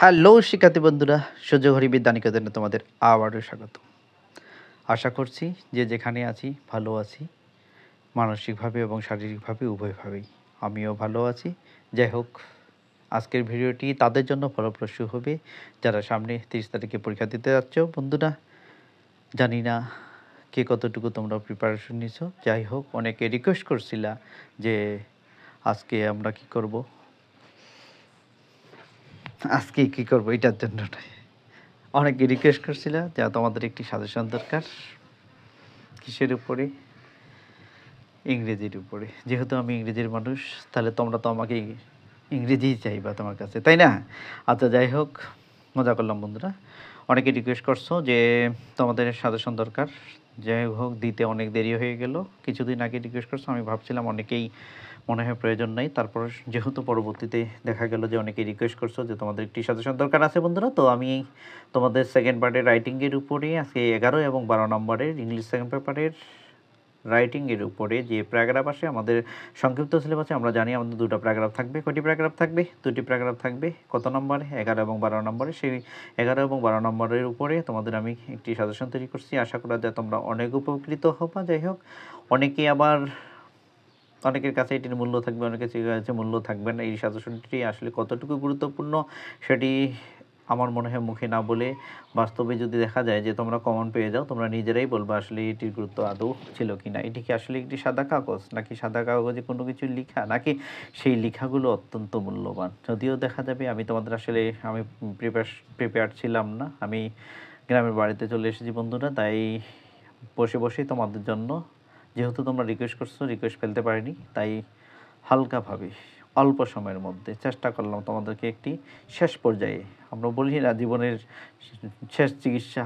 Hello শিক্ষার্থী বন্ধুরা, সূর্যঘড়ি বিদ্যানিকেতনে তোমাদের আবারও স্বাগত। আশা করছি যে যেখানে আছি ভালো আছি, মানসিকভাবে এবং শারীরিকভাবে উভয়ভাবেই। আমিও ভালো আছি। যাই হোক, আজকের ভিডিওটি তাদের জন্য ফলপ্রসূ হবে যারা সামনে 30 তারিখে পরীক্ষা দিতে যাচ্ছ। বন্ধুরা, জানি না কে কতটুকু তোমরা প্রিপারেশন নিছো। যাই হোক, অনেকে রিকোয়েস্ট করছিলা যে আজকে আমরা কি করব, আজকে কি করব, এটার জন্য অনেকে রিকোয়েস্ট করছিল যে তোমাদের একটি সাজেশন দরকার। কিসের উপরে? ইংরেজির উপরে। যেহেতু আমি ইংরেজির মানুষ, তাহলে তোমরা তো আমাকে ইংরেজিই চাইবা তোমার কাছে, তাই না? আচ্ছা, যাই হোক, মজা করলাম বন্ধুরা। অনেকে রিকোয়েস্ট করছো যে তোমাদের সাজেশন দরকার। যাই হোক, দিতে অনেক দেরি হয়ে গেল। কিছুদিন আগে রিকোয়েস্ট করছো, আমি ভাবছিলাম অনেকেই মনে হয় প্রয়োজন নেই। তারপর যেহেতু পরবর্তীতে দেখা গেল যে অনেকেই রিকোয়েস্ট করছো যে তোমাদের একটি সাজেশন দরকার আছে বন্ধুরা, তো আমি তোমাদের সেকেন্ড পার্টের রাইটিংয়ের উপরে আজকে 11 এবং 12 নম্বরের ইংলিশ সেকেন্ড পেপারের রাইটিংয়ের উপরে যে প্যারাগ্রাফ আসে আমাদের সংক্ষিপ্ত সিলেবাসে, আমরা জানি আমাদের দুটো প্যারাগ্রাফ থাকবে। কয়টি প্যারাগ্রাফ থাকবে? দুটি প্যারাগ্রাফ থাকবে। কত নম্বরে? 11 এবং 12 নম্বরে। সেই 11 এবং 12 নম্বরের উপরে তোমাদের আমি একটি সাজেশন তৈরি করছি। আশা করা যায় তোমরা অনেক উপকৃত হবা। যাই হোক, অনেকেই আবার অনেকের কাছে এটির মূল্য থাকবে, অনেকের কাছে মূল্য থাকবে না। এই সাজেশনটি আসলে কতটুকু গুরুত্বপূর্ণ সেটি আমার মনে হয় মুখে না বলে বাস্তবে যদি দেখা যায় যে তোমরা কমন পেয়ে যাও, তোমরা নিজেরাই বলবা আসলে এটির গুরুত্ব আদৌ ছিল কি না। এটি কি আসলে একটি সাদা কাগজ, নাকি সাদা কাগজে কোনো কিছু লেখা, নাকি সেই লেখাগুলো অত্যন্ত মূল্যবান। যদিও দেখা যাবে আমি তোমাদের আসলে আমি প্রিপেয়ার ছিলাম না, আমি গ্রামের বাড়িতে চলে এসেছি বন্ধুরা, তাই বসে বসেই তোমাদের জন্য, যেহেতু তোমরা রিকোয়েস্ট করছো, রিকোয়েস্ট ফেলতে পারিনি, তাই হালকাভাবে অল্প সময়ের মধ্যে চেষ্টা করলাম তোমাদেরকে একটি শেষ পর্যায়ে, আমরা বলি না জীবনের শেষ চিকিৎসা,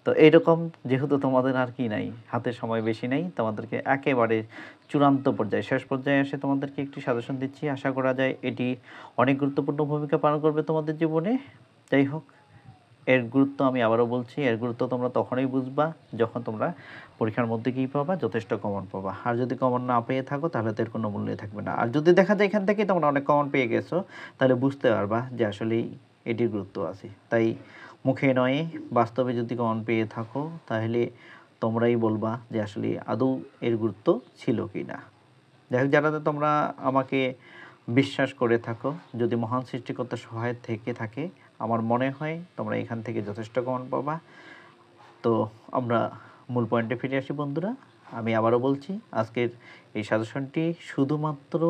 তো এইরকম যেহেতু তোমাদের আর কি নাই, হাতে সময় বেশি নেই, তোমাদেরকে একেবারে চূড়ান্ত পর্যায়ে শেষ পর্যায়ে এসে তোমাদেরকে একটি সাজেশন দিচ্ছি। আশা করা যায় এটি অনেক গুরুত্বপূর্ণ ভূমিকা পালন করবে তোমাদের জীবনে। যাই হোক, এর গুরুত্ব আমি আবারও বলছি, এর গুরুত্ব তোমরা তখনই বুঝবা যখন তোমরা পরীক্ষার মধ্যে কী পাবা, যথেষ্ট কমন পাবা। আর যদি কমন না পেয়ে থাকো তাহলে তো এর কোনো মূল্যই থাকবে না। আর যদি দেখা যায় এখান থেকেই তোমরা অনেক কমন পেয়ে গেছো, তাহলে বুঝতে পারবা যে আসলেই এটির গুরুত্ব আছে। তাই মুখে নয়, বাস্তবে যদি কমন পেয়ে থাকো তাহলে তোমরাই বলবা যে আসলে আদৌ এর গুরুত্ব ছিল কি না। যাই হোক, যারা তোমরা আমাকে বিশ্বাস করে থাকো, যদি মহান সৃষ্টিকর্তার সহায় থেকে থাকে, আমার মনে হয় তোমরা এখান থেকে যথেষ্ট কমন পাবা। তো আমরা মূল পয়েন্টে ফিরে আসি বন্ধুরা। আমি আবারও বলছি, আজকের এই সাজেশনটি শুধুমাত্র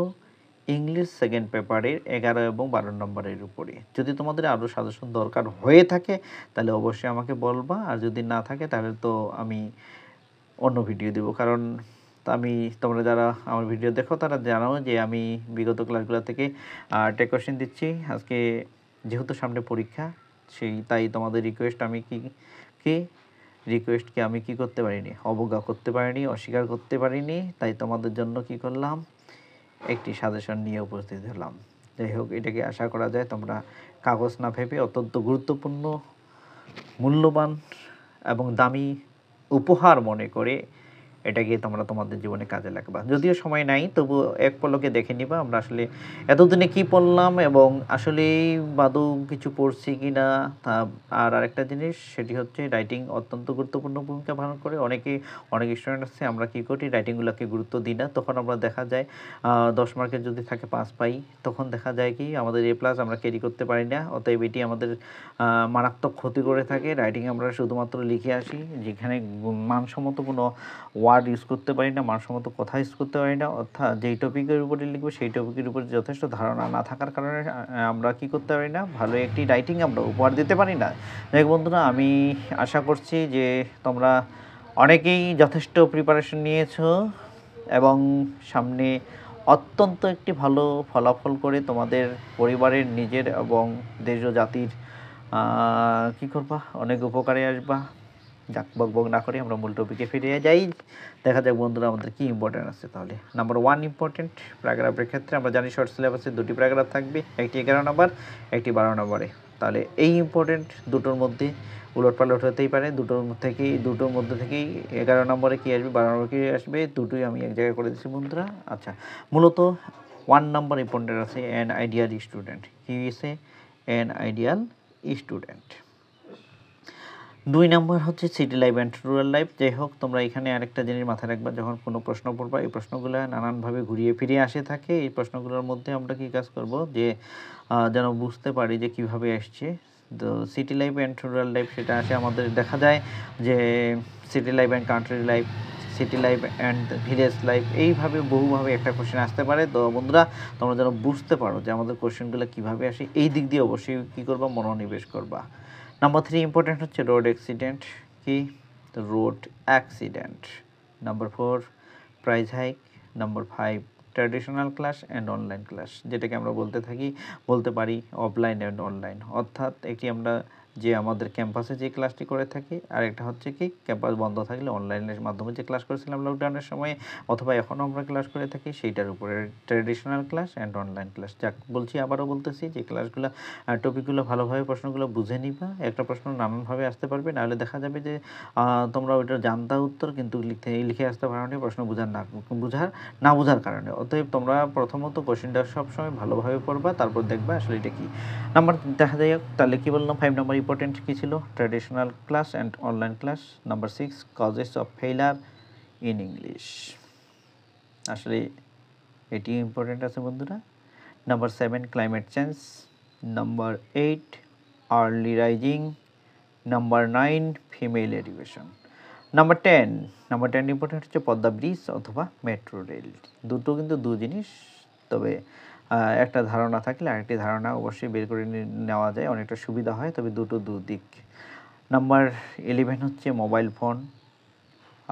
ইংলিশ সেকেন্ড পেপারের 11 এবং 12 নম্বরের উপরে। যদি তোমাদের আরও সাজেশন দরকার হয়ে থাকে তাহলে অবশ্যই আমাকে বলবা, আর যদি না থাকে তাহলে তো আমি অন্য ভিডিও দেবো। কারণ আমি, তোমরা যারা আমার ভিডিও দেখো তারা জানো যে আমি বিগত ক্লাসগুলো থেকে টেক কোয়েশ্চেন দিচ্ছি। আজকে যেহেতু সামনে পরীক্ষা, তাই তোমাদের রিকোয়েস্ট আমি রিকোয়েস্টকে আমি কি করতে পারিনি, অবজ্ঞা করতে পারিনি, অস্বীকার করতে পারিনি। তাই তোমাদের জন্য কি করলাম, একটি সাজেশন নিয়ে উপস্থিত হলাম। যাই হোক, এটাকে আশা করা যায় তোমরা কাগজ না ভেবে অত্যন্ত গুরুত্বপূর্ণ, মূল্যবান এবং দামি উপহার মনে করে এটাকে তোমরা তোমাদের জীবনে কাজে লাগাবা। যদিও সময় নাই, তবু এক পলকে দেখে নিবা আমরা আসলে এতদিনে কি পড়লাম এবং আসলে বাদৌ কিছু পড়ছি কি না। আর আরেকটা জিনিস, সেটি হচ্ছে রাইটিং অত্যন্ত গুরুত্বপূর্ণ ভূমিকা পালন করে। অনেক স্টুডেন্ট আছে, আমরা কী করি, রাইটিংগুলোকে গুরুত্ব দিই না। তখন আমরা দেখা যায় 10 মার্কের যদি থাকে 5 পাই, তখন দেখা যায় কি আমাদের A+ আমরা ক্যারি করতে পারি না। অতএব এটি আমাদের মারাত্মক ক্ষতি করে থাকে। রাইটিং আমরা শুধুমাত্র লিখে আসি, যেখানে মানসম্মত কোনো ওয়ার্ড ইউজ করতে পারি না, মানসম্মত কথা ইউজ করতে পারি না। অর্থাৎ যেই টপিকের উপরে লিখবো সেই টপিকের উপরে যথেষ্ট ধারণা না থাকার কারণে আমরা কি করতে পারি না, ভালো একটি রাইটিং আমরা উপহার দিতে পারি না। যাই হোক বন্ধুরা, আমি আশা করছি যে তোমরা অনেকেই যথেষ্ট প্রিপারেশন নিয়েছো এবং সামনে অত্যন্ত একটি ভালো ফলাফল করে তোমাদের পরিবারের, নিজের এবং দেশ ও জাতির কী করবা, অনেক উপকারে আসবা। যাক, বকবক না করে আমরা মূল টপিকে ফিরে যাই। দেখা যাক বন্ধুরা আমাদের কী ইম্পর্টেন্ট আছে। তাহলে নাম্বার 1 ইম্পর্টেন্ট প্যারাগ্রাফের ক্ষেত্রে আমরা জানি শর্ট সিলেবাসে 2টি প্যারাগ্রাফ থাকবে, একটি 11 নম্বর, একটি 12 নম্বরে। তাহলে এই ইম্পর্টেন্ট দুটোর মধ্যে উলটপালট হতেই পারে, দুটোর মধ্যে থেকেই 11 নম্বরে কী আসবে, 12 নম্বরে কী আসবে, দুটোই আমি এক জায়গায় করে দিচ্ছি বন্ধুরা। আচ্ছা, মূলত 1 নম্বর ইম্পর্টেন্ট আছে অ্যান আইডিয়াল স্টুডেন্ট। কী হয়েছে? An ideal student. 2 নম্বর হচ্ছে city life and rural life. যাই হোক, তোমরা এখানে আরেকটা জিনিস মাথায় রাখবা, যখন কোনো প্রশ্ন পড়বা এই প্রশ্নগুলো নানানভাবে ঘুরিয়ে ফিরিয়ে আসে থাকে। এই প্রশ্নগুলোর মধ্যে আমরা কী কাজ করব, যে যেন বুঝতে পারি যে কীভাবে আসছে। তো city life and rural life সেটা আসে আমাদের, দেখা যায় যে city life and country life, city life and village life, এইভাবে বহুভাবে একটা কোশ্চেন আসতে পারে। তো বন্ধুরা, তোমরা যেন বুঝতে পারো যে আমাদের কোশ্চেনগুলো কীভাবে আসে, এই দিক দিয়ে অবশ্যই কী করবা, মনোনিবেশ করবা। নাম্বার 3 ইম্পর্টেন্ট হচ্ছে রোড অ্যাক্সিডেন্ট। কি? Road accident. Number 4 price hike. Number 5 traditional class and online class, যেটাকে আমরা বলতে পারি অফলাইন অ্যান্ড অনলাইন। অর্থাৎ একটি আমরা যে আমাদের ক্যাম্পাসে যে ক্লাসটি করে থাকি, আর একটা হচ্ছে কি ক্যাম্পাস বন্ধ থাকলে অনলাইনের মাধ্যমে যে ক্লাস করেছিলাম লকডাউনের সময়ে, অথবা এখনও আমরা ক্লাস করে থাকি, সেইটার উপরে traditional class and online class. যাক, বলছি, আবারও বলতেছি যে ক্লাসগুলো টপিকগুলো ভালোভাবে প্রশ্নগুলো বুঝে নিবা। একটা প্রশ্ন নানানভাবে আসতে পারবে, নাহলে দেখা যাবে যে তোমরা ওইটা জানতা উত্তর কিন্তু লিখে আসতে পারো না, প্রশ্ন না বোঝার কারণে। অতএব তোমরা প্রথমত কোশ্চেনটা সবসময় ভালোভাবে পড়বা, তারপর দেখবা আসলে এটা কি। নাম্বার দেখা যায়, তাহলে কি বললাম, 5 নম্বর ইম্পর্টেন্ট কী ছিল, traditional class and online class. Number 6 causes of failure in English, আসলে এটি ইম্পর্টেন্ট আছে বন্ধুরা। Number 7 climate change. Number 8 early rising. Number 9 female education. Number 10 important হচ্ছে পদ্মা ব্রিজ অথবা মেট্রো রেল। দুটো কিন্তু দু জিনিস, তবে একটা ধারণা থাকলে আরেকটি ধারণা অবশ্যই বের করে নেওয়া যায়, অনেকটা সুবিধা হয়, তবে দুটো দিক। নাম্বার 11 হচ্ছে মোবাইল ফোন,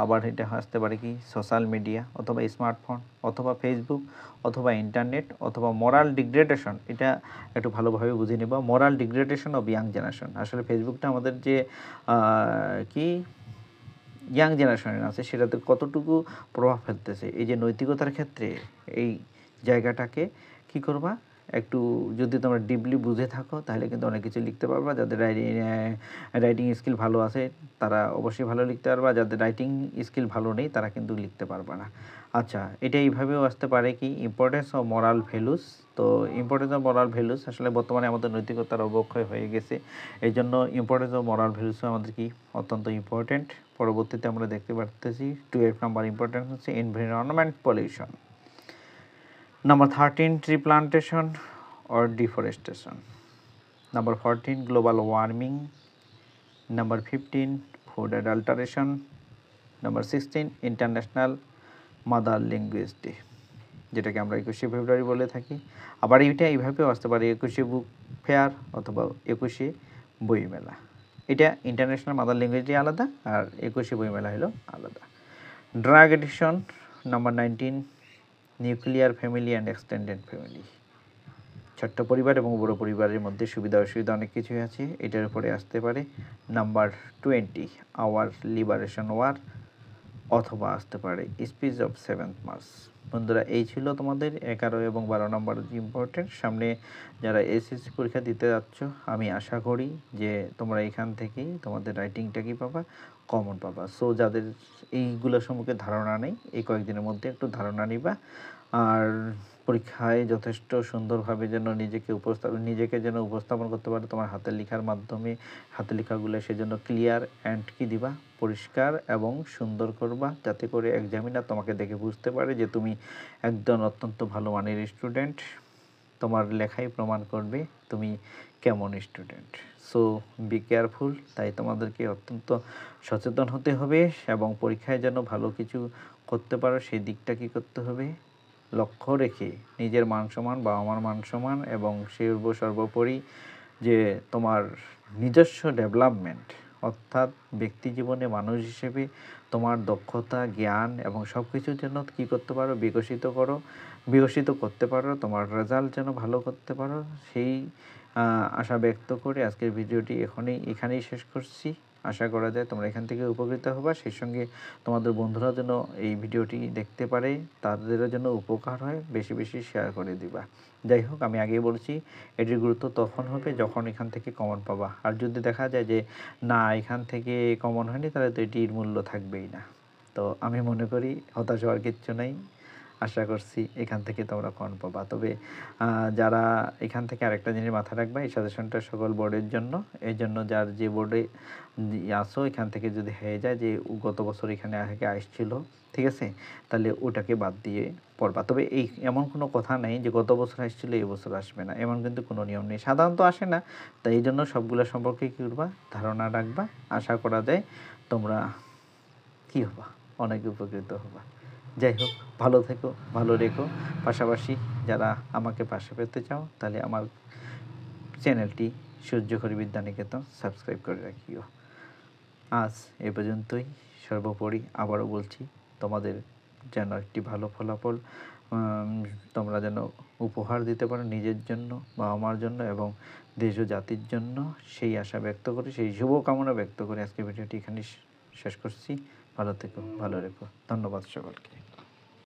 আবার এটা আসতে পারে কি সোশ্যাল মিডিয়া অথবা স্মার্টফোন অথবা ফেসবুক অথবা ইন্টারনেট অথবা মোরাল ডিগ্রেডেশন। এটা একটু ভালোভাবে বুঝে নেব, moral degradation of young generation. আসলে ফেসবুকটা আমাদের যে কি ইয়াং জেনারেশনের আছে সেটাতে কতটুকু প্রভাব ফেলতেছে, এই যে নৈতিকতার ক্ষেত্রে, এই জায়গাটাকে কি করবা, একটু যদি তোমরা ডিপলি বুঝে থাকো তাহলে কিন্তু অনেক কিছু লিখতে পারবা। যাদের রাইটিং স্কিল ভালো আছে তারা অবশ্যই ভালো লিখতে পারবা, যাদের রাইটিং স্কিল ভালো নেই তারা কিন্তু লিখতে পারবা না। আচ্ছা, এটা এইভাবেও আসতে পারে কি ইম্পর্টেন্স অফ মোরাল ভ্যালুস। তো ইম্পর্টেন্স অফ মোরাল ভ্যালুস, আসলে বর্তমানে আমাদের নৈতিকতার অবক্ষয় হয়ে গেছে, এই জন্য ইম্পর্টেন্স অফ মোরাল ভ্যালুসও আমাদের কি অত্যন্ত ইম্পর্টেন্ট। পরবর্তীতে আমরা দেখতে পারতেছি 12 নম্বর ইম্পর্টেন্স হচ্ছে environment pollution. Number 13 tree plantation or deforestation. Number 14 global warming. Number 15 food adulteration. Number 16 international mother language day, যেটাকে আমরা 21শে ফেব্রুয়ারি বলে থাকি। আবার এইটা এইভাবেও আসতে পারে 21শে বুক ফেয়ার অথবা 21শে বইমেলা। এটা ইন্টারন্যাশনাল মাদার ল্যাঙ্গুয়েজ ডে আলাদা, আর 21শে বইমেলা হলো আলাদা। Drug addiction. Number 19 nuclear family and extended family, ছোট্ট পরিবার এবং বড় পরিবারের মধ্যে সুবিধা অসুবিধা অনেক কিছুই আছে, এটার উপরে আসতে পারে। নাম্বার 20 আওয়ার লিবারেশন ওয়ার, অথবা আসতে পারে স্পিচ অফ 7th মার্চ। বন্ধুরা, এই ছিল তোমাদের 11 এবং 12 নম্বর ইম্পর্টেন্ট। সামনে যারা এসএসসি পরীক্ষা দিতে যাচ্ছ, আমি আশা করি যে তোমরা এখান থেকেই তোমাদের রাইটিংটা কি পাবা, কমন পাবা। সো যাদের এইগুলোর সম্পর্কে ধারণা নেই, এই কয়েকদিনের মধ্যে একটু ধারণা নিবা, আর পরীক্ষায় যথেষ্ট সুন্দরভাবে যেন নিজেকে যেন উপস্থাপন করতে পারো তোমার হাতের লেখার মাধ্যমে। হাতের লেখাগুলো সেজন্য ক্লিয়ার অ্যান্ড কি দিবা, পরিষ্কার এবং সুন্দর করবা, যাতে করে এক্সামিনার তোমাকে দেখে বুঝতে পারে যে তুমি একজন অত্যন্ত ভালো মানের স্টুডেন্ট। তোমার লেখাই প্রমাণ করবে তুমি কেমন স্টুডেন্ট। So be careful. তাই তোমাদেরকে অত্যন্ত সচেতন হতে হবে, এবং পরীক্ষায় যেন ভালো কিছু করতে পারো সেই দিকটা কী করতে হবে, লক্ষ্য রেখে নিজের মান সম্মান, বাবা মার মান সম্মান, এবং সর্বোপরি যে তোমার নিজস্ব ডেভেলপমেন্ট, অর্থাৎ ব্যক্তি জীবনে মানুষ হিসেবে তোমার দক্ষতা, জ্ঞান এবং সব কিছুর জন্য কী করতে পারো, বিকশিত করতে পারো, তোমার রেজাল্ট যেন ভালো করতে পারো, সেই আশা ব্যক্ত করে আজকের ভিডিওটি এখানেই শেষ করছি। আশা করা যায় তোমরা এখান থেকে উপকৃত হবা, সেই সঙ্গে তোমাদের বন্ধুরা যেন এই ভিডিওটি দেখতে পারে, তাদেরও যেন উপকার হয়, বেশি বেশি শেয়ার করে দিবা। যাই হোক, আমি আগেই বলছি এটির গুরুত্ব তখন হবে যখন এখান থেকে কমন পাবা, আর যদি দেখা যায় যে না এখান থেকে কমন হয়নি, তাহলে তো এটির মূল্য থাকবেই না। তো আমি মনে করি হতাশ হওয়ার কিচ্ছু নেই, আশা করছি এখান থেকে তোমরা কন পাবা। তবে যারা এখান থেকে আরেকটা জিনিস মাথায় রাখবা, এই সাজেশনটা সকল বোর্ডের জন্য। এই জন্য যার যে বোর্ডে আসো এখান থেকে যদি হয়ে যায় যে গত বছর এখানে আগে আসছিল, ঠিক আছে, তাহলে ওটাকে বাদ দিয়ে পড়বা। তবে এই এমন কোনো কথা নেই যে গত বছর আসছিল এই বছর আসবে না, এমন কিন্তু কোনো নিয়ম নেই, সাধারণত আসে না। তাই এই জন্য সবগুলো সম্পর্কে কী করবা, ধারণা রাখবা। আশা করা যায় তোমরা কী হবা, অনেক উপকৃত হবা। যাই হোক, ভালো থেকো, ভালো রেখো। পাশাপাশি যারা আমাকে পাশে পেতে চাও তাহলে আমার চ্যানেলটি সূর্যকরী বিদ্যানিকেতন সাবস্ক্রাইব করে রাখিও। আজ এ পর্যন্তই। সর্বোপরি আবারও বলছি, তোমাদের যেন একটি ভালো ফলাফল তোমরা যেন উপহার দিতে পারো নিজের জন্য বা আমার জন্য এবং দেশ ও জাতির জন্য, সেই আশা ব্যক্ত করি, সেই শুভকামনা ব্যক্ত করে আজকে ভিডিওটি এখানেই শেষ করছি। ভালো থেকো, ভালো রেখো। ধন্যবাদ সকলকে।